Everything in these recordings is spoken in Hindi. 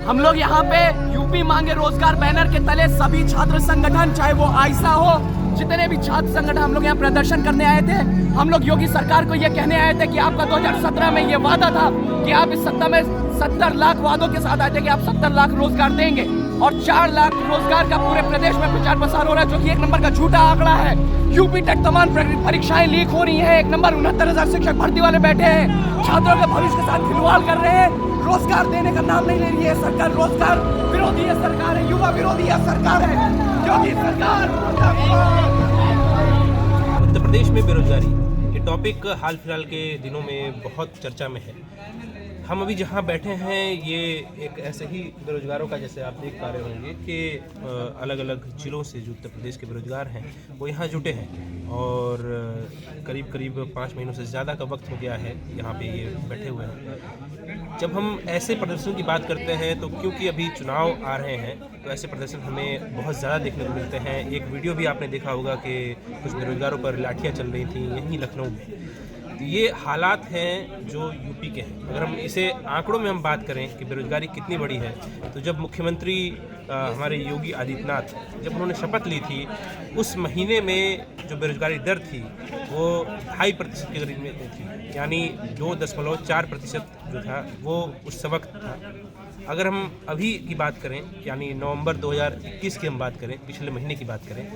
हम लोग यहाँ पे यूपी मांगे रोजगार बैनर के तले सभी छात्र संगठन, चाहे वो आइसा हो, जितने भी छात्र संगठन, हम लोग यहाँ प्रदर्शन करने आए थे। हम लोग योगी सरकार को ये कहने आए थे कि आपका 2017 में ये वादा था कि आप इस सत्ता में 70 लाख वादों के साथ आए थे कि आप 70 लाख रोजगार देंगे, और 4 लाख रोजगार का पूरे प्रदेश में प्रचार प्रसार हो रहा है, जो कि एक नंबर का झूठा आंकड़ा है। यूपी टेक तमाम परीक्षाएं लीक हो रही हैं, एक नंबर 69,000 शिक्षक भर्ती वाले बैठे हैं, छात्रों के भविष्य के साथ खिलवाड़ कर रहे हैं, रोजगार देने का नाम नहीं ले रही है सरकार। रोजगार विरोधी है सरकार है, युवा विरोधी है सरकार है, योगी सरकार। उत्तर प्रदेश में बेरोजगारी ये टॉपिक हाल फिलहाल के दिनों में बहुत चर्चा में है। हम अभी जहाँ बैठे हैं ये एक ऐसे ही बेरोजगारों का, जैसे आप देख पा रहे होंगे कि अलग अलग जिलों से जो उत्तर प्रदेश के बेरोजगार हैं वो यहाँ जुटे हैं, और करीब करीब 5 महीनों से ज़्यादा का वक्त हो गया है यहाँ पे ये बैठे हुए हैं। जब हम ऐसे प्रदर्शन की बात करते हैं तो क्योंकि अभी चुनाव आ रहे हैं तो ऐसे प्रदर्शन हमें बहुत ज़्यादा देखने को मिलते हैं। एक वीडियो भी आपने देखा होगा कि कुछ बेरोजगारों पर लाठियाँ चल रही थी यहीं लखनऊ में। तो ये हालात हैं जो यूपी के हैं। अगर हम इसे आंकड़ों में हम बात करें कि बेरोजगारी कितनी बड़ी है, तो जब मुख्यमंत्री हमारे योगी आदित्यनाथ जब उन्होंने शपथ ली थी, उस महीने में जो बेरोजगारी दर थी वो 2.5% के करीब में थी, यानी 2.4% जो था वो उस वक्त था। अगर हम अभी की बात करें, यानी नवंबर 2021 की हम बात करें, पिछले महीने की बात करें,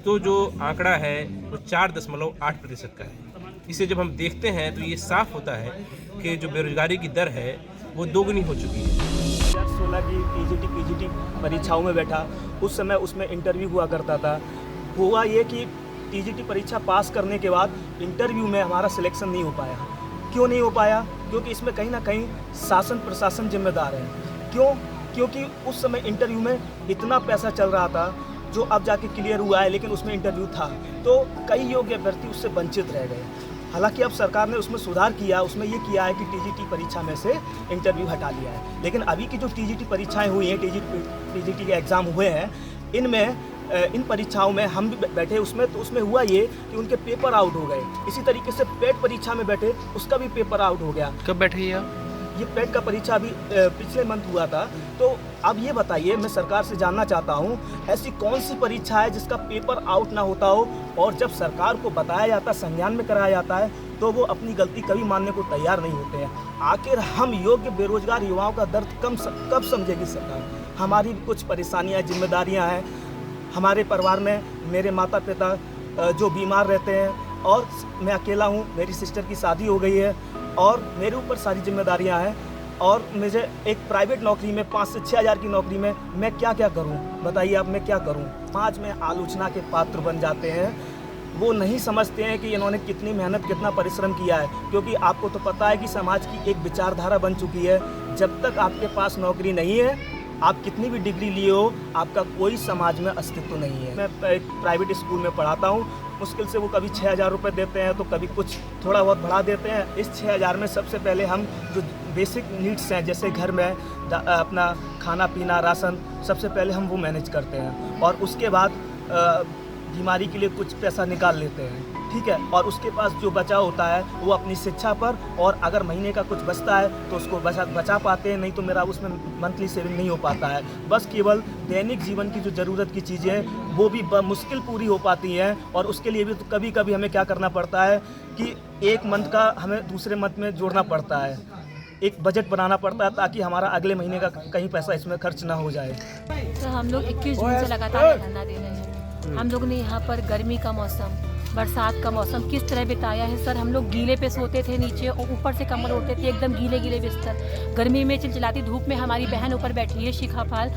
तो जो आंकड़ा है वो 4.8% का है। इसे जब हम देखते हैं तो ये साफ होता है कि जो बेरोजगारी की दर है वो दोगुनी हो चुकी है। 2016 की पीजीटी परीक्षाओं में बैठा, उस समय उसमें इंटरव्यू हुआ करता था। हुआ ये कि पीजीटी परीक्षा पास करने के बाद इंटरव्यू में हमारा सिलेक्शन नहीं हो पाया। क्यों नहीं हो पाया? क्योंकि इसमें कहीं ना कहीं शासन प्रशासन जिम्मेदार है। क्यों? क्योंकि उस समय इंटरव्यू में इतना पैसा चल रहा था जो अब जाके क्लियर हुआ है, लेकिन उसमें इंटरव्यू था तो कई योग्य अभ्यर्थी उससे वंचित रह गए। हालांकि अब सरकार ने उसमें सुधार किया, उसमें ये किया है कि टीजीटी परीक्षा में से इंटरव्यू हटा लिया है। लेकिन अभी की जो टीजीटी परीक्षाएं हुई हैं, टीजीटी के एग्ज़ाम हुए हैं, इनमें इन परीक्षाओं में हम भी बैठे उसमें, तो उसमें हुआ ये कि उनके पेपर आउट हो गए। इसी तरीके से पेट परीक्षा में बैठे, उसका भी पेपर आउट हो गया। कब बैठे ये पेट का परीक्षा अभी पिछले मंथ हुआ था। तो अब ये बताइए, मैं सरकार से जानना चाहता हूँ, ऐसी कौन सी परीक्षा है जिसका पेपर आउट ना होता हो, और जब सरकार को बताया जाता है, संज्ञान में कराया जाता है, तो वो अपनी गलती कभी मानने को तैयार नहीं होते हैं। आखिर हम योग्य बेरोजगार युवाओं का दर्द कब समझेगी सरकार? हमारी भी कुछ परेशानियाँ, जिम्मेदारियाँ हैं। हमारे परिवार में मेरे माता पिता जो बीमार रहते हैं, और मैं अकेला हूँ, मेरी सिस्टर की शादी हो गई है, और मेरे ऊपर सारी जिम्मेदारियां हैं, और मुझे एक प्राइवेट नौकरी में 5 से 6 हज़ार की नौकरी में मैं क्या करूं? बताइए अब मैं क्या करूं? समाज में आलोचना के पात्र बन जाते हैं। वो नहीं समझते हैं कि इन्होंने कितनी मेहनत, कितना परिश्रम किया है, क्योंकि आपको तो पता है कि समाज की एक विचारधारा बन चुकी है, जब तक आपके पास नौकरी नहीं है, आप कितनी भी डिग्री लिए हो, आपका कोई समाज में अस्तित्व नहीं है। मैं एक प्राइवेट स्कूल में पढ़ाता हूँ, मुश्किल से वो कभी 6,000 रुपये देते हैं, तो कभी कुछ थोड़ा बहुत बढ़ा देते हैं। इस 6,000 में सबसे पहले हम जो बेसिक नीड्स हैं, जैसे घर में अपना खाना पीना, राशन, सबसे पहले हम वो मैनेज करते हैं, और उसके बाद बीमारी के लिए कुछ पैसा निकाल लेते हैं, ठीक है। और उसके पास जो बचा होता है वो अपनी शिक्षा पर, और अगर महीने का कुछ बचता है तो उसको बचा पाते हैं, नहीं तो मेरा उसमें मंथली सेविंग नहीं हो पाता है। बस केवल दैनिक जीवन की जो ज़रूरत की चीज़ें हैं वो भी मुश्किल पूरी हो पाती हैं, और उसके लिए भी तो कभी कभी हमें क्या करना पड़ता है कि एक मंथ का हमें दूसरे मंथ में जोड़ना पड़ता है, एक बजट बनाना पड़ता है, ताकि हमारा अगले महीने का कहीं पैसा इसमें खर्च ना हो जाए। तो हम लोग 21 जून से लगातार धरना दे रहे हैं। हम लोग ने यहाँ पर गर्मी का मौसम, बरसात का मौसम किस तरह बिताया है सर। हम लोग गीले पे सोते थे नीचे, और ऊपर से कम्बल ओढ़ते थे, एकदम गीले गीले बिस्तर। गर्मी में चिलचिलाती धूप में हमारी बहन ऊपर बैठी है, शिखा पाल,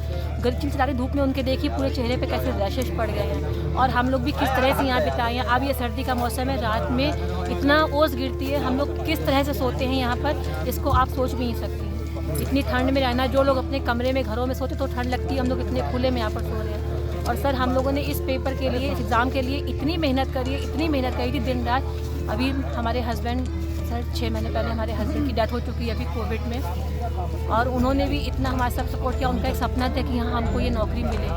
चिलचिलाती धूप में उनके देखिए पूरे चेहरे पे कैसे रैशेस पड़ गए हैं, और हम लोग भी किस तरह से यहाँ बिताए हैं। अब ये सर्दी का मौसम है, रात में इतना ओस गिरती है, हम लोग किस तरह से सोते हैं यहाँ पर, इसको आप सोच भी नहीं सकती। इतनी ठंड में रहना, जो लोग अपने कमरे में, घरों में सोते तो ठंड लगती है, हम लोग इतने खुले में यहाँ पर सो रहे हैं। और सर हम लोगों ने इस पेपर के लिए, इस एग्ज़ाम के लिए इतनी मेहनत करी है, इतनी मेहनत करी थी दिन रात। अभी हमारे हस्बैंड, सर 6 महीने पहले हमारे हस्बैंड की डेथ हो चुकी है अभी कोविड में, और उन्होंने भी इतना हमारा सब सपोर्ट किया। उनका एक सपना था कि हाँ हमको ये नौकरी मिले,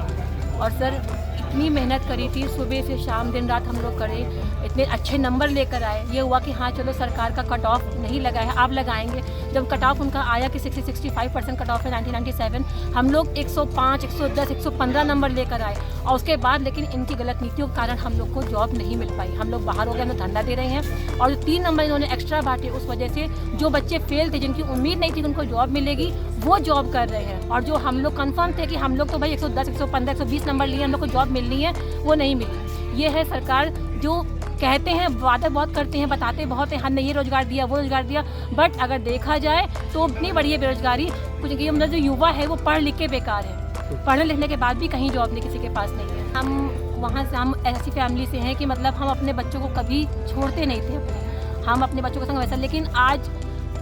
और सर इतनी मेहनत करी थी, सुबह से शाम दिन रात हम लोग करे, इतने अच्छे नंबर लेकर आए। ये हुआ कि हाँ चलो सरकार का कट ऑफ नहीं लगा है, आप लगाएंगे। जब कट ऑफ उनका आया कि 60-65% कट ऑफ है 1997, हम लोग 105, 110, 115 नंबर लेकर आए और उसके बाद लेकिन इनकी गलत नीतियों के कारण हम लोग को जॉब नहीं मिल पाई। हम लोग बाहर हो गए, हमें धरना दे रहे हैं और जो 3 नंबर इन्होंने एक्स्ट्रा बांटे उस वजह से जो बच्चे फेल थे, जिनकी उम्मीद नहीं थी कि उनको जॉब मिलेगी, वो जॉब कर रहे हैं। और जो हम लोग कन्फर्म थे कि हम लोग तो भाई 110, 115, 120 नंबर लिए, हम लोग को जॉब मिलनी है, वो नहीं मिली। ये है सरकार जो कहते हैं, वादा बहुत करते हैं, बताते बहुत हैं, हमने ये रोजगार दिया, वो रोजगार दिया, बट अगर देखा जाए तो इतनी बड़ी है बेरोजगारी। कुछ मतलब जो युवा है वो पढ़ लिख के बेकार है, पढ़ने लिखने के बाद भी कहीं जॉब नहीं किसी के पास नहीं है। हम वहाँ से, हम ऐसी फैमिली से हैं कि मतलब हम अपने बच्चों को कभी छोड़ते नहीं थे हम अपने बच्चों के संग वैसा, लेकिन आज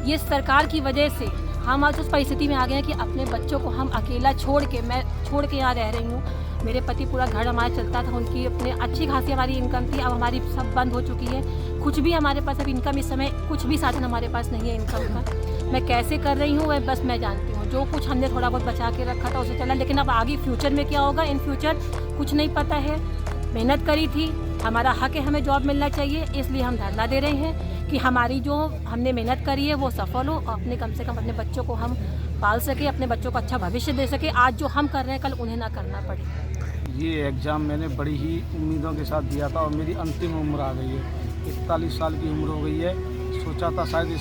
ये सरकार की वजह से हम आज उस परिस्थिति में आ गए हैं कि अपने बच्चों को हम अकेला मैं छोड़ के यहाँ रह रही हूँ। मेरे पति पूरा घर हमारा चलता था, उनकी अपने अच्छी खासी हमारी इनकम थी, अब हमारी सब बंद हो चुकी है। कुछ भी हमारे पास अब इनकम, इस समय कुछ भी साधन हमारे पास नहीं है इनकम का। मैं कैसे कर रही हूँ वह बस मैं जानती हूँ। जो कुछ हमने थोड़ा बहुत बचा के रखा था उसे चला, लेकिन अब आगे फ्यूचर में क्या होगा, इन फ्यूचर कुछ नहीं पता है। मेहनत करी थी, हमारा हक है, हमें जॉब मिलना चाहिए, इसलिए हम धरना दे रहे हैं कि हमारी जो हमने मेहनत करी है वो सफल हो और अपने कम से कम अपने बच्चों को हम पाल सके, अपने बच्चों को अच्छा भविष्य दे सके। आज जो हम कर रहे हैं कल उन्हें ना करना पड़े। ये एग्ज़ाम मैंने बड़ी ही उम्मीदों के साथ दिया था और मेरी अंतिम उम्र आ गई है, 41 साल की उम्र हो गई है। सोचा था शायद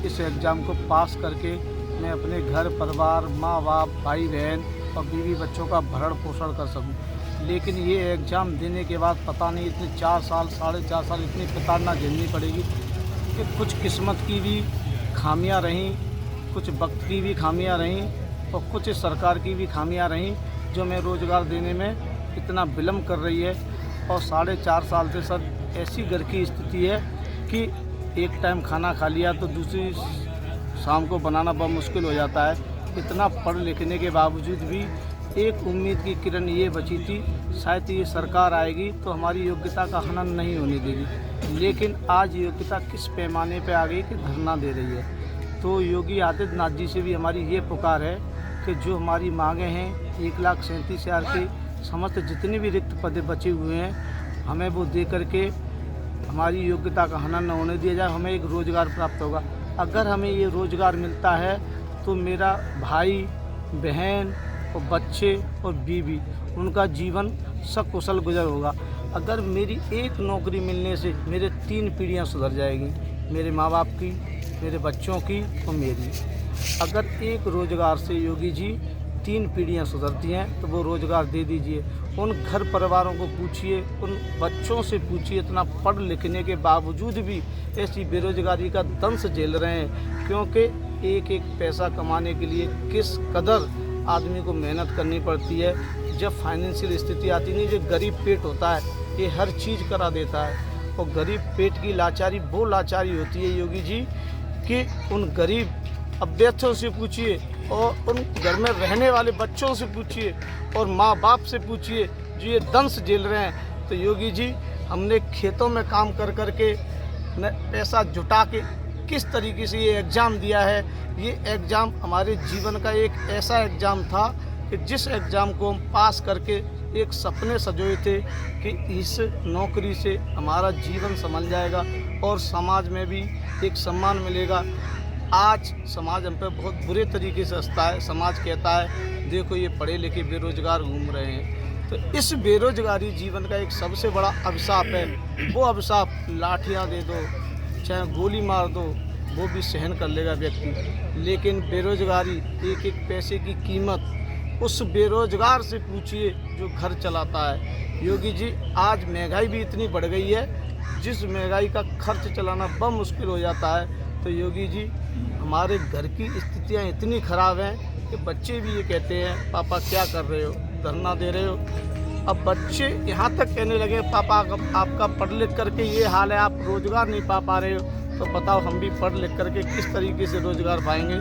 इस एग्ज़ाम को पास करके मैं अपने घर परिवार, माँ बाप, भाई बहन और बीवी बच्चों का भरण पोषण कर सकूं, लेकिन ये एग्ज़ाम देने के बाद पता नहीं इतने 4 साल, 4.5 साल इतनी प्रताड़ना झेलनी पड़ेगी कि कुछ किस्मत की भी खामियां रहीं, कुछ वक्त की भी खामियां रहीं और कुछ सरकार की भी खामियां रहीं, जो मैं रोज़गार देने में इतना विलम्ब कर रही है। और 4.5 साल से सर ऐसी घर की स्थिति है कि एक टाइम खाना खा लिया तो दूसरी शाम को बनाना बहुत मुश्किल हो जाता है। इतना पढ़ लिखने के बावजूद भी एक उम्मीद की किरण ये बची थी, शायद ये सरकार आएगी तो हमारी योग्यता का हनन नहीं होने देगी, लेकिन आज योग्यता किस पैमाने पे आ गई कि धरना दे रही है। तो योगी आदित्यनाथ जी से भी हमारी ये पुकार है कि जो हमारी मांगें हैं 1,37,000 की समस्त जितने भी रिक्त पद बचे हुए हैं हमें वो दे करके हमारी योग्यता का हनन न होने दिया जाए, हमें एक रोज़गार प्राप्त होगा। अगर हमें ये रोज़गार मिलता है तो मेरा भाई बहन और बच्चे और बीवी उनका जीवन सकुशल गुजर होगा। अगर मेरी एक नौकरी मिलने से मेरे 3 पीढ़ियाँ सुधर जाएगी, मेरे माँ बाप की, मेरे बच्चों की और मेरी। अगर एक रोज़गार से योगी जी 3 पीढ़ियाँ सुधरती हैं तो वो रोज़गार दे दीजिए। उन घर परिवारों को पूछिए, उन बच्चों से पूछिए, इतना पढ़ लिखने के बावजूद भी ऐसी बेरोज़गारी का दंश झेल रहे हैं, क्योंकि एक एक पैसा कमाने के लिए किस कदर आदमी को मेहनत करनी पड़ती है। जब फाइनेंशियल स्थिति आती नहीं, जो गरीब पेट होता है ये हर चीज़ करा देता है। और गरीब पेट की लाचारी वो लाचारी होती है योगी जी कि उन गरीब अभ्यर्थियों से पूछिए और उन घर में रहने वाले बच्चों से पूछिए और माँ बाप से पूछिए जो ये दंश झेल रहे हैं। तो योगी जी, हमने खेतों में काम कर कर के पैसा जुटा के किस तरीके से ये एग्ज़ाम दिया है। ये एग्ज़ाम हमारे जीवन का एक ऐसा एग्ज़ाम था कि जिस एग्ज़ाम को हम पास करके एक सपने सजोए थे कि इस नौकरी से हमारा जीवन संभल जाएगा और समाज में भी एक सम्मान मिलेगा। आज समाज हम पे बहुत बुरे तरीके से हंसता है। समाज कहता है देखो ये पढ़े लिखे बेरोजगार घूम रहे हैं। तो इस बेरोजगारी जीवन का एक सबसे बड़ा अभिशाप है। वो अभिशाप लाठियाँ दे दो, चाहे गोली मार दो, वो भी सहन कर लेगा व्यक्ति, लेकिन बेरोजगारी, एक एक पैसे की कीमत उस बेरोजगार से पूछिए जो घर चलाता है। योगी जी, आज महंगाई भी इतनी बढ़ गई है, जिस महंगाई का खर्च चलाना बहुत मुश्किल हो जाता है। तो योगी जी, हमारे घर की स्थितियाँ इतनी ख़राब हैं कि बच्चे भी ये कहते हैं पापा क्या कर रहे हो, धरना दे रहे हो। अब बच्चे यहाँ तक कहने लगे पापा आपका पढ़ लिख करके ये हाल है, आप रोज़गार नहीं पा रहे हो, तो बताओ हम भी पढ़ लिख करके किस तरीके से रोज़गार पाएंगे।